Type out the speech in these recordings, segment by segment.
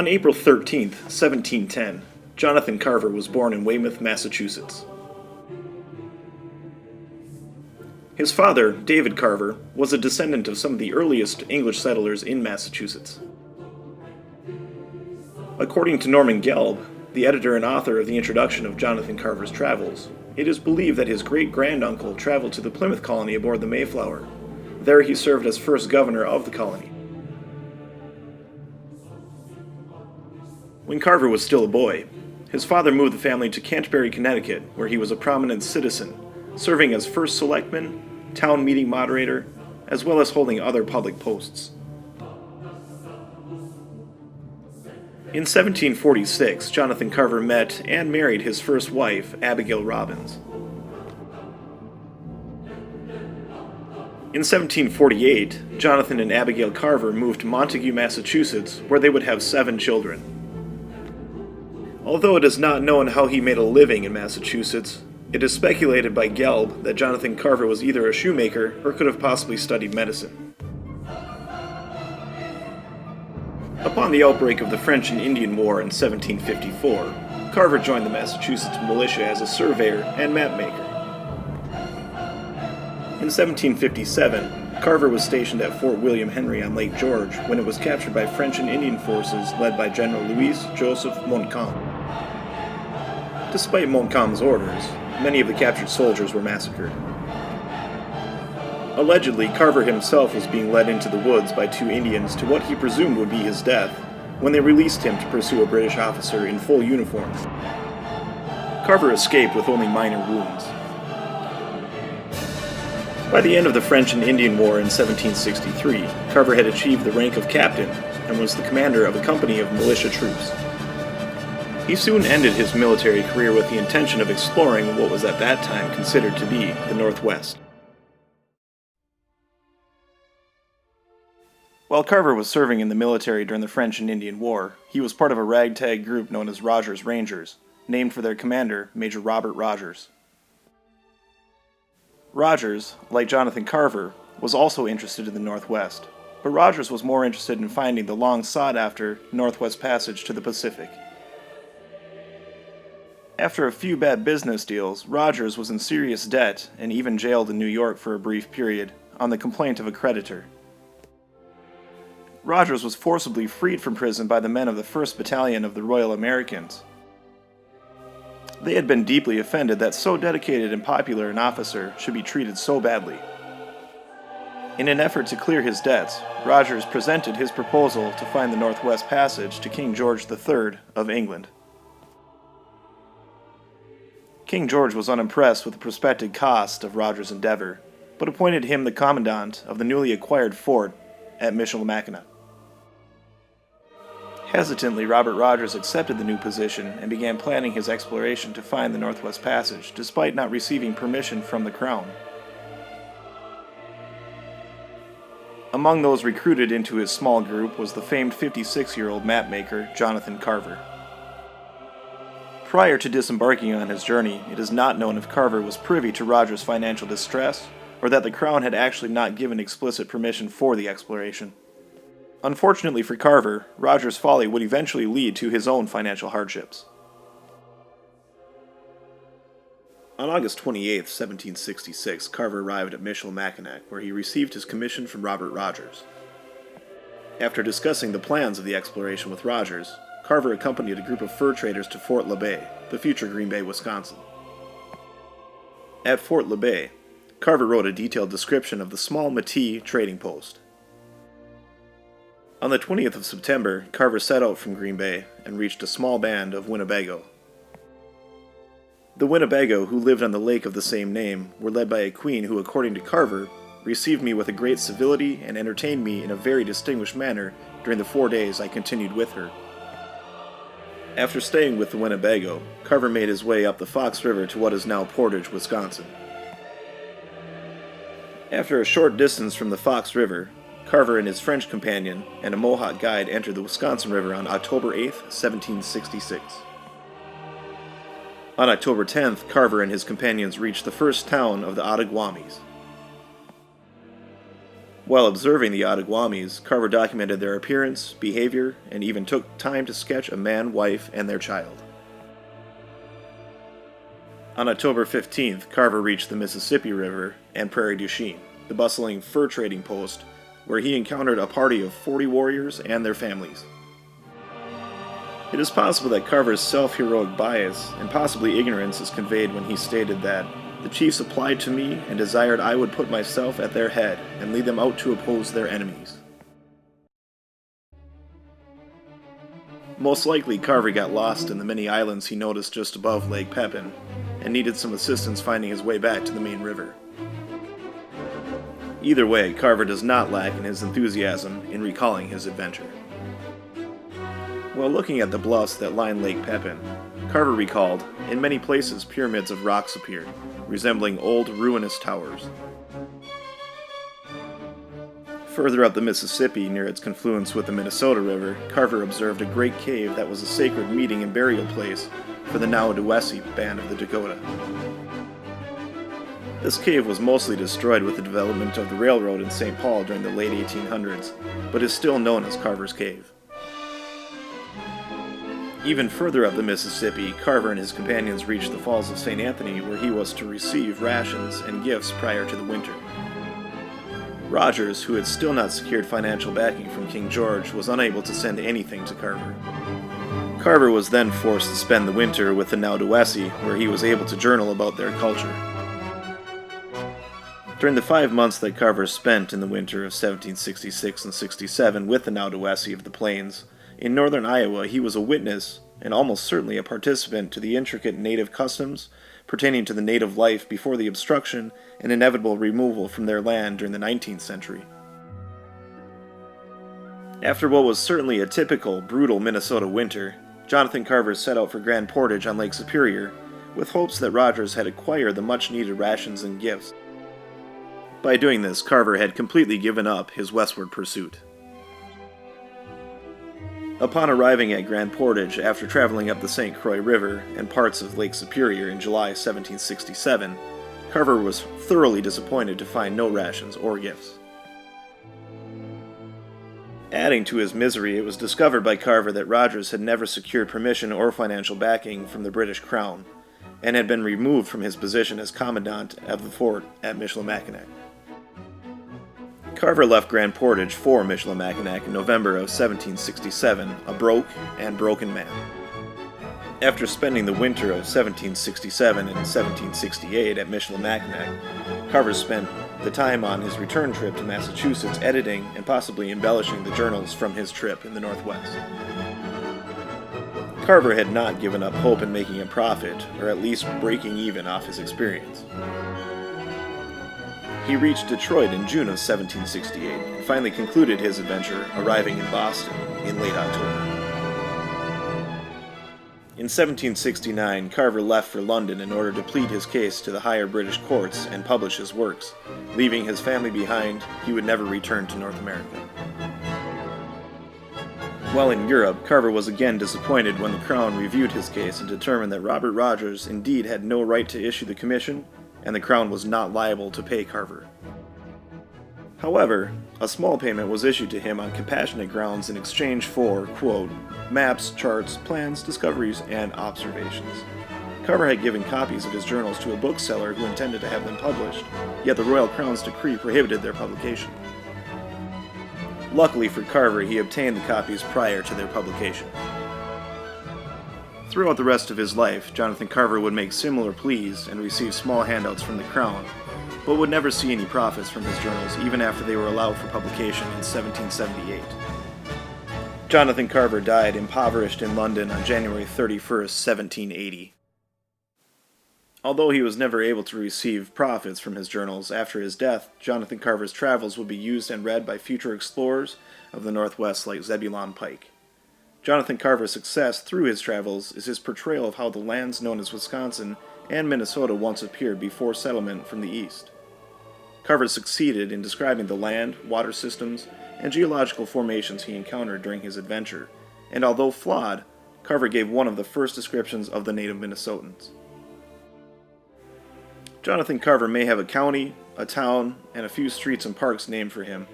On April 13th, 1710, Jonathan Carver was born in Weymouth, Massachusetts. His father, David Carver, was a descendant of some of the earliest English settlers in Massachusetts. According to Norman Gelb, the editor and author of the introduction of Jonathan Carver's travels, it is believed that his great-granduncle traveled to the Plymouth colony aboard the Mayflower. There he served as first governor of the colony. When Carver was still a boy, his father moved the family to Canterbury, Connecticut, where he was a prominent citizen, serving as first selectman, town meeting moderator, as well as holding other public posts. In 1746, Jonathan Carver met and married his first wife, Abigail Robbins. In 1748, Jonathan and Abigail Carver moved to Montague, Massachusetts, where they would have 7 children. Although it is not known how he made a living in Massachusetts, it is speculated by Gelb that Jonathan Carver was either a shoemaker or could have possibly studied medicine. Upon the outbreak of the French and Indian War in 1754, Carver joined the Massachusetts militia as a surveyor and mapmaker. In 1757, Carver was stationed at Fort William Henry on Lake George when it was captured by French and Indian forces led by General Louis-Joseph Montcalm. Despite Montcalm's orders, many of the captured soldiers were massacred. Allegedly, Carver himself was being led into the woods by 2 Indians to what he presumed would be his death when they released him to pursue a British officer in full uniform. Carver escaped with only minor wounds. By the end of the French and Indian War in 1763, Carver had achieved the rank of captain and was the commander of a company of militia troops. He soon ended his military career with the intention of exploring what was at that time considered to be the Northwest. While Carver was serving in the military during the French and Indian War, he was part of a ragtag group known as Rogers Rangers, named for their commander, Major Robert Rogers. Rogers, like Jonathan Carver, was also interested in the Northwest, but Rogers was more interested in finding the long-sought-after Northwest Passage to the Pacific. After a few bad business deals, Rogers was in serious debt and even jailed in New York for a brief period on the complaint of a creditor. Rogers was forcibly freed from prison by the men of the 1st Battalion of the Royal Americans. They had been deeply offended that so dedicated and popular an officer should be treated so badly. In an effort to clear his debts, Rogers presented his proposal to find the Northwest Passage to King George III of England. King George was unimpressed with the prospective cost of Rogers' endeavor, but appointed him the commandant of the newly acquired fort at Michilimackinac. Hesitantly, Robert Rogers accepted the new position and began planning his exploration to find the Northwest Passage, despite not receiving permission from the Crown. Among those recruited into his small group was the famed 56-year-old mapmaker Jonathan Carver. Prior to disembarking on his journey, it is not known if Carver was privy to Rogers' financial distress, or that the Crown had actually not given explicit permission for the exploration. Unfortunately for Carver, Rogers' folly would eventually lead to his own financial hardships. On August 28, 1766, Carver arrived at Michilimackinac, where he received his commission from Robert Rogers. After discussing the plans of the exploration with Rogers, Carver accompanied a group of fur traders to Fort LeBay, the future Green Bay, Wisconsin. At Fort LeBay, Carver wrote a detailed description of the small Métis trading post. On the 20th of September, Carver set out from Green Bay and reached a small band of Winnebago. The Winnebago, who lived on the lake of the same name, were led by a queen who, according to Carver, received me with a great civility and entertained me in a very distinguished manner during the 4 days I continued with her. After staying with the Winnebago, Carver made his way up the Fox River to what is now Portage, Wisconsin. After a short distance from the Fox River, Carver and his French companion and a Mohawk guide entered the Wisconsin River on October 8, 1766. On October 10th, Carver and his companions reached the first town of the Ottawamies. While observing the Outaouamis, Carver documented their appearance, behavior, and even took time to sketch a man, wife, and their child. On October 15th, Carver reached the Mississippi River and Prairie du Chien, the bustling fur trading post, where he encountered a party of 40 warriors and their families. It is possible that Carver's self-heroic bias and possibly ignorance is conveyed when he stated that the chiefs applied to me and desired I would put myself at their head and lead them out to oppose their enemies. Most likely, Carver got lost in the many islands he noticed just above Lake Pepin and needed some assistance finding his way back to the main river. Either way, Carver does not lack in his enthusiasm in recalling his adventure. While looking at the bluffs that line Lake Pepin, Carver recalled, in many places pyramids of rocks appeared, resembling old ruinous towers. Further up the Mississippi, near its confluence with the Minnesota River, Carver observed a great cave that was a sacred meeting and burial place for the Naudowessie band of the Dakota. This cave was mostly destroyed with the development of the railroad in St. Paul during the late 1800s, but is still known as Carver's Cave. Even further up the Mississippi, Carver and his companions reached the Falls of St. Anthony, where he was to receive rations and gifts prior to the winter. Rogers, who had still not secured financial backing from King George, was unable to send anything to Carver. Carver was then forced to spend the winter with the Naudowessie, where he was able to journal about their culture. During the 5 months that Carver spent in the winter of 1766 and 67 with the Naudowessie of the Plains, in northern Iowa, he was a witness, and almost certainly a participant, to the intricate native customs pertaining to the native life before the obstruction and inevitable removal from their land during the 19th century. After what was certainly a typical, brutal Minnesota winter, Jonathan Carver set out for Grand Portage on Lake Superior, with hopes that Rogers had acquired the much-needed rations and gifts. By doing this, Carver had completely given up his westward pursuit. Upon arriving at Grand Portage after traveling up the St. Croix River and parts of Lake Superior in July 1767, Carver was thoroughly disappointed to find no rations or gifts. Adding to his misery, it was discovered by Carver that Rogers had never secured permission or financial backing from the British Crown, and had been removed from his position as commandant of the fort at Michilimackinac. Carver left Grand Portage for Michilimackinac in November of 1767, a broke and broken man. After spending the winter of 1767 and 1768 at Michilimackinac, Carver spent the time on his return trip to Massachusetts editing and possibly embellishing the journals from his trip in the Northwest. Carver had not given up hope in making a profit, or at least breaking even off his experience. He reached Detroit in June of 1768 and finally concluded his adventure, arriving in Boston in late October. In 1769, Carver left for London in order to plead his case to the higher British courts and publish his works. Leaving his family behind, he would never return to North America. While in Europe, Carver was again disappointed when the Crown reviewed his case and determined that Robert Rogers indeed had no right to issue the commission, and the Crown was not liable to pay Carver. However, a small payment was issued to him on compassionate grounds in exchange for, quote, maps, charts, plans, discoveries, and observations. Carver had given copies of his journals to a bookseller who intended to have them published, yet the Royal Crown's decree prohibited their publication. Luckily for Carver, he obtained the copies prior to their publication. Throughout the rest of his life, Jonathan Carver would make similar pleas and receive small handouts from the Crown, but would never see any profits from his journals even after they were allowed for publication in 1778. Jonathan Carver died impoverished in London on January 31st, 1780. Although he was never able to receive profits from his journals, after his death, Jonathan Carver's travels would be used and read by future explorers of the Northwest like Zebulon Pike. Jonathan Carver's success through his travels is his portrayal of how the lands known as Wisconsin and Minnesota once appeared before settlement from the east. Carver succeeded in describing the land, water systems, and geological formations he encountered during his adventure, and although flawed, Carver gave one of the first descriptions of the native Minnesotans. Jonathan Carver may have a county, a town, and a few streets and parks named for him,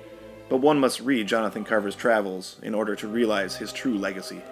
but one must read Jonathan Carver's travels in order to realize his true legacy.